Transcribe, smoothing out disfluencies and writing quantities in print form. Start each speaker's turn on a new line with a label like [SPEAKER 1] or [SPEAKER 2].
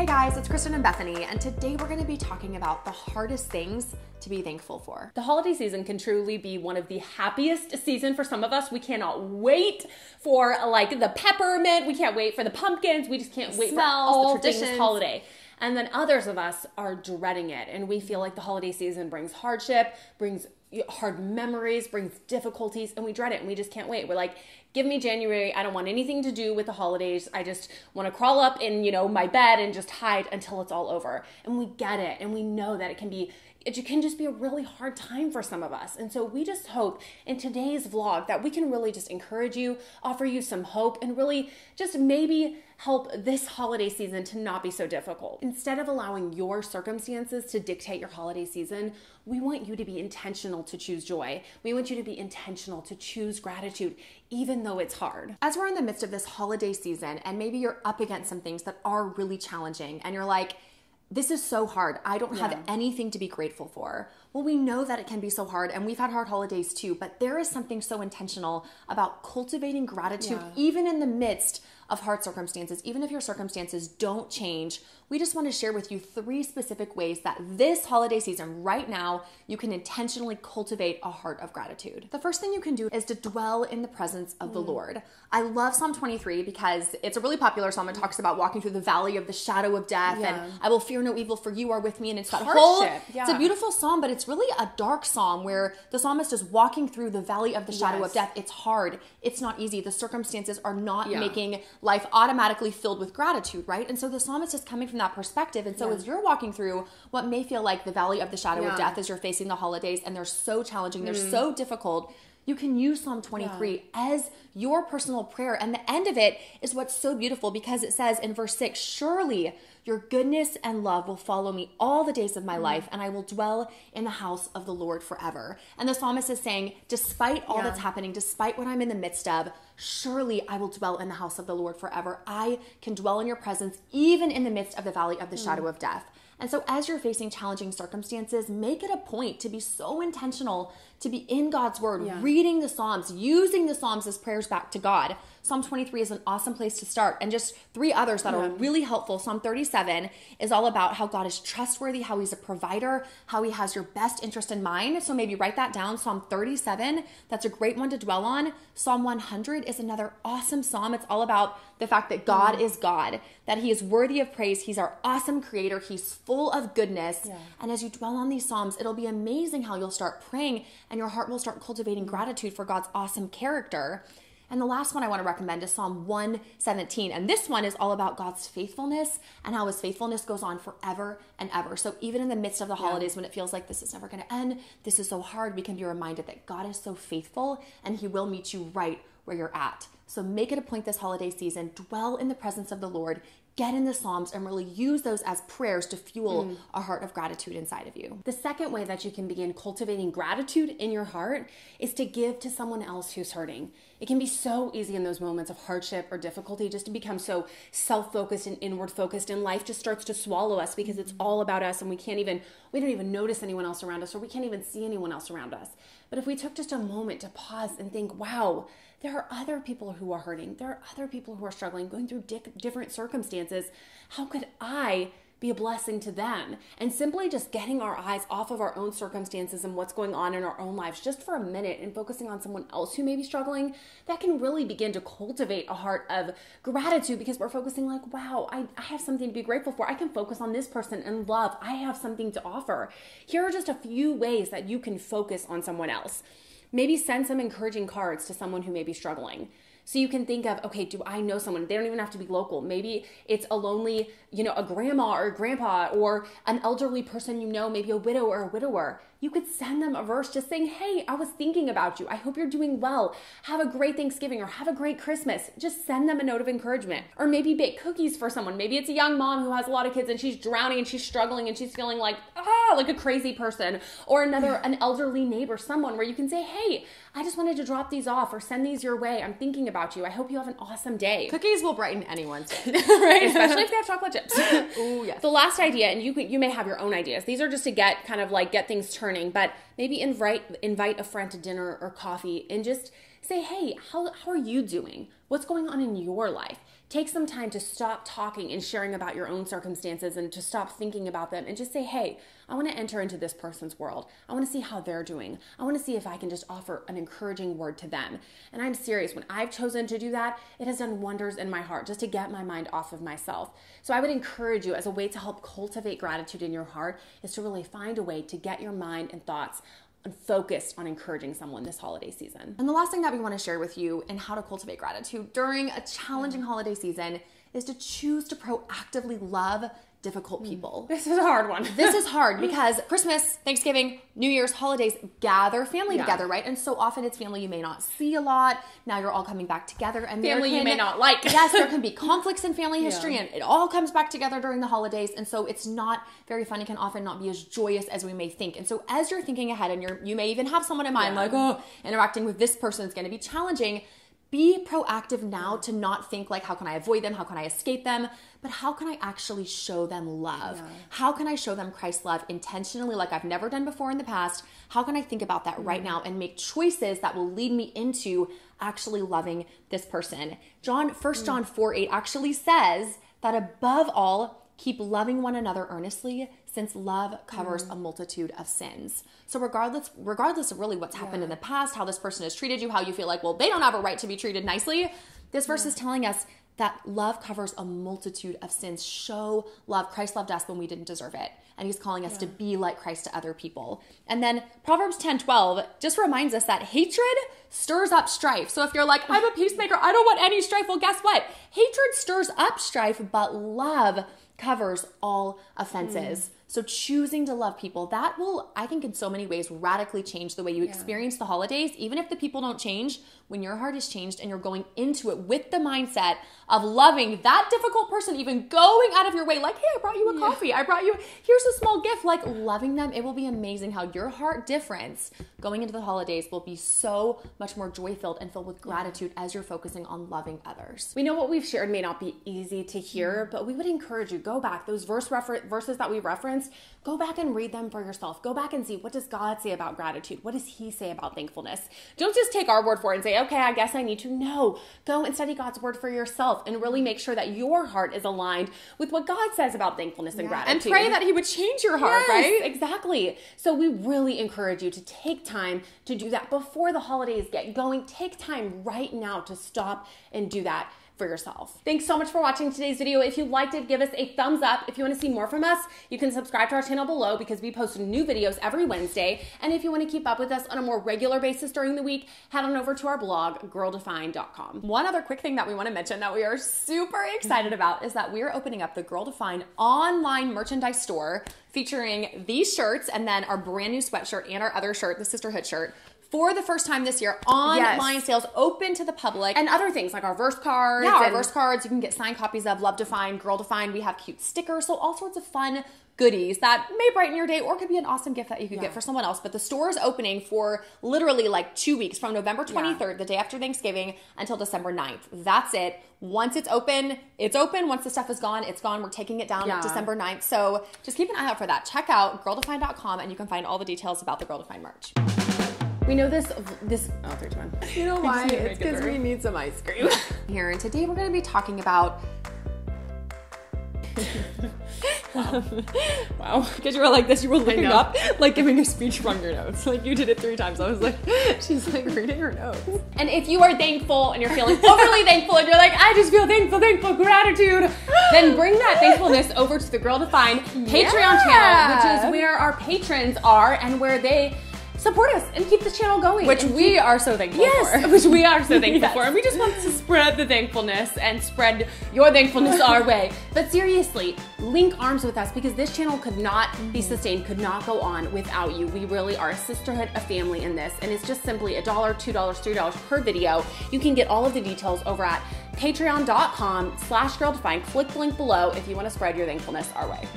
[SPEAKER 1] Hey guys, it's Kristen and Bethany, and today we're going to be talking about the hardest things to be thankful for.
[SPEAKER 2] The holiday season can truly be one of the happiest season for some of us. We cannot wait for like the peppermint. We can't wait for the pumpkins. We just can't wait for all things holiday. And then others of us are dreading it. And we feel like the holiday season brings hardship, brings hard memories, brings difficulties, and we dread it and we just can't wait. We're like, give me January. I don't want anything to do with the holidays. I just want to crawl up in, my bed and just hide until it's all over. And we get it. And we know that it can just be a really hard time for some of us. And so we just hope in today's vlog that we can really just encourage you, offer you some hope, and really just maybe help this holiday season to not be so difficult. Instead of allowing your circumstances to dictate your holiday season, we want you to be intentional to choose joy. We want you to be intentional to choose gratitude, even though it's hard.
[SPEAKER 1] As we're in the midst of this holiday season, and maybe you're up against some things that are really challenging, and you're like, this is so hard. I don't have anything to be grateful for. Well, we know that it can be so hard, and we've had hard holidays too, but there is something so intentional about cultivating gratitude, even in the midst of hard circumstances, even if your circumstances don't change. We just want to share with you 3 specific ways that this holiday season, right now, you can intentionally cultivate a heart of gratitude. The first thing you can do is to dwell in the presence of the Lord. I love Psalm 23 because it's a really popular psalm. It talks about walking through the valley of the shadow of death, and I will fear no evil, for you are with me. And it's got it's a beautiful psalm, but it's really a dark psalm where the psalmist is walking through the valley of the shadow of death. It's hard. It's not easy. The circumstances are not making life automatically filled with gratitude, right? And so the psalmist is coming from that perspective. And so as you're walking through what may feel like the valley of the shadow of death as you're facing the holidays, and they're so challenging, they're so difficult, you can use Psalm 23 as your personal prayer. And the end of it is what's so beautiful, because it says in verse 6, surely your goodness and love will follow me all the days of my life, and I will dwell in the house of the Lord forever. And the psalmist is saying, despite all that's happening, despite what I'm in the midst of, surely I will dwell in the house of the Lord forever. I can dwell in your presence, even in the midst of the valley of the shadow of death. And so as you're facing challenging circumstances, make it a point to be so intentional to be in God's word, reading the Psalms, using the Psalms as prayers back to God. Psalm 23 is an awesome place to start. And just 3 others that are really helpful. Psalm 37 is all about how God is trustworthy, how he's a provider, how he has your best interest in mind. So maybe write that down. Psalm 37, that's a great one to dwell on. Psalm 100 is another awesome psalm. It's all about the fact that God is God, that he is worthy of praise. He's our awesome creator. He's full of goodness. And as you dwell on these psalms, it'll be amazing how you'll start praying and your heart will start cultivating gratitude for God's awesome character. And the last one I want to recommend is Psalm 117. And this one is all about God's faithfulness and how his faithfulness goes on forever and ever. So even in the midst of the holidays, when it feels like this is never going to end, this is so hard, we can be reminded that God is so faithful and he will meet you right where you're at. So make it a point this holiday season, dwell in the presence of the Lord, get in the Psalms, and really use those as prayers to fuel a heart of gratitude inside of you.
[SPEAKER 2] The second way that you can begin cultivating gratitude in your heart is to give to someone else who's hurting. It can be so easy in those moments of hardship or difficulty just to become so self-focused and inward-focused, and life just starts to swallow us because it's all about us, and we don't even notice anyone else around us, or we can't even see anyone else around us. But if we took just a moment to pause and think, wow, there are other people who are hurting. There are other people who are struggling, going through different circumstances. How could I be a blessing to them? And simply just getting our eyes off of our own circumstances and what's going on in our own lives just for a minute and focusing on someone else who may be struggling, that can really begin to cultivate a heart of gratitude, because we're focusing like, wow, I have something to be grateful for. I can focus on this person and love. I have something to offer. Here are just a few ways that you can focus on someone else. Maybe send some encouraging cards to someone who may be struggling. So you can think of, okay, do I know someone? They don't even have to be local. Maybe it's a lonely, a grandma or a grandpa, or an elderly person, maybe a widow or a widower. You could send them a verse just saying, hey, I was thinking about you. I hope you're doing well. Have a great Thanksgiving, or have a great Christmas. Just send them a note of encouragement. Or maybe bake cookies for someone. Maybe it's a young mom who has a lot of kids and she's drowning and she's struggling and she's feeling like a crazy person. Or an elderly neighbor, someone where you can say, hey, I just wanted to drop these off or send these your way. I'm thinking about you. I hope you have an awesome day.
[SPEAKER 1] Cookies will brighten anyone's day.
[SPEAKER 2] Right? Especially if they have chocolate chips.
[SPEAKER 1] Ooh, yes.
[SPEAKER 2] The last idea, and you may have your own ideas. These are just to get things turning, but maybe invite a friend to dinner or coffee and just say, hey, how are you doing? What's going on in your life? take some time to stop talking and sharing about your own circumstances and to stop thinking about them and just say, hey, I want to enter into this person's world. I want to see how they're doing. I want to see if I can just offer an encouraging word to them. And I'm serious, when I've chosen to do that, it has done wonders in my heart just to get my mind off of myself. So I would encourage you, as a way to help cultivate gratitude in your heart, is to really find a way to get your mind and thoughts focused on encouraging someone this holiday season.
[SPEAKER 1] And the last thing that we want to share with you in how to cultivate gratitude during a challenging holiday season is to choose to proactively love difficult people.
[SPEAKER 2] This is a hard one.
[SPEAKER 1] This is hard because Christmas, Thanksgiving, New Year's, holidays gather family together, right? And so often it's family you may not see a lot. Now you're all coming back together, and
[SPEAKER 2] family you may not like.
[SPEAKER 1] Yes, there can be conflicts in family history, and it all comes back together during the holidays. And so it's not very fun. It can often not be as joyous as we may think. And so as you're thinking ahead, and you may even have someone in mind, like, oh, interacting with this person is going to be challenging. Be proactive now to not think like, how can I avoid them? How can I escape them? But how can I actually show them love? Yeah. How can I show them Christ's love intentionally, like I've never done before in the past? How can I think about that right now and make choices that will lead me into actually loving this person? 1 John 4:8 actually says that above all, keep loving one another earnestly, since love covers a multitude of sins. So regardless of really what's happened in the past, how this person has treated you, how you feel like, well, they don't have a right to be treated nicely, this verse is telling us that love covers a multitude of sins. Show love. Christ loved us when we didn't deserve it. And he's calling us to be like Christ to other people. And then Proverbs 10:12 just reminds us that hatred stirs up strife. So if you're like, I'm a peacemaker, I don't want any strife, well, guess what? Hatred stirs up strife, but love covers all offenses. So choosing to love people, that will, I think, in so many ways radically change the way you experience the holidays. Even if the people don't change, when your heart is changed and you're going into it with the mindset of loving that difficult person, even going out of your way, like, hey, I brought you a coffee. I brought you, here's a small gift, like loving them. It will be amazing how your heart difference going into the holidays will be so much more joy-filled and filled with gratitude as you're focusing on loving others.
[SPEAKER 2] We know what we've shared may not be easy to hear, but we would encourage you, go back. Those verses that we referenced, go back and read them for yourself. Go back and see, what does God say about gratitude? What does he say about thankfulness? Don't just take our word for it and say, okay, I guess I need to. No, go and study God's word for yourself and really make sure that your heart is aligned with what God says about thankfulness and gratitude.
[SPEAKER 1] And pray that he would change your heart, right?
[SPEAKER 2] Exactly. So we really encourage you to take time to do that before the holidays get going. Take time right now to stop and do that for yourself. Thanks so much for watching today's video. If you liked it, give us a thumbs up. If you want to see more from us, you can subscribe to our channel below because we post new videos every Wednesday. And if you want to keep up with us on a more regular basis during the week, head on over to our blog, girldefine.com.
[SPEAKER 1] One other quick thing that we want to mention that we are super excited about is that we are opening up the Girl Define online merchandise store featuring these shirts and then our brand new sweatshirt and our other shirt, the Sisterhood shirt, for the first time this year, online sales open to the public.
[SPEAKER 2] And other things like our verse cards.
[SPEAKER 1] Yeah, our verse cards. You can get signed copies of Love Define, Girl Define. We have cute stickers. So all sorts of fun goodies that may brighten your day or could be an awesome gift that you could get for someone else. But the store is opening for literally like 2 weeks, from November 23rd, the day after Thanksgiving, until December 9th. That's it. Once it's open, it's open. Once the stuff is gone, it's gone. We're taking it down December 9th. So just keep an eye out for that. Check out girldefine.com and you can find all the details about the Girl Define merch.
[SPEAKER 2] We know this, oh, 3, 2, 1.
[SPEAKER 1] You know why? It's because we need some ice cream. Here, and today we're going to be talking about... Wow. Because you were like this, you were looking up, like giving a speech from your notes. Like you did it 3 times. I was like, she's like reading her notes.
[SPEAKER 2] And if you are thankful and you're feeling overly thankful and you're like, I just feel thankful, gratitude, then bring that thankfulness over to the Girl Define Patreon channel, which is where our patrons are and where they support us and keep the channel going.
[SPEAKER 1] Which we are so thankful for.
[SPEAKER 2] Which we are so thankful for. And we just want to spread the thankfulness and spread your thankfulness our way. But seriously, link arms with us because this channel could not be sustained, could not go on without you. We really are a sisterhood, a family in this. And it's just simply $1, $2, $3 per video. You can get all of the details over at patreon.com/girldefine. Click the link below if you want to spread your thankfulness our way.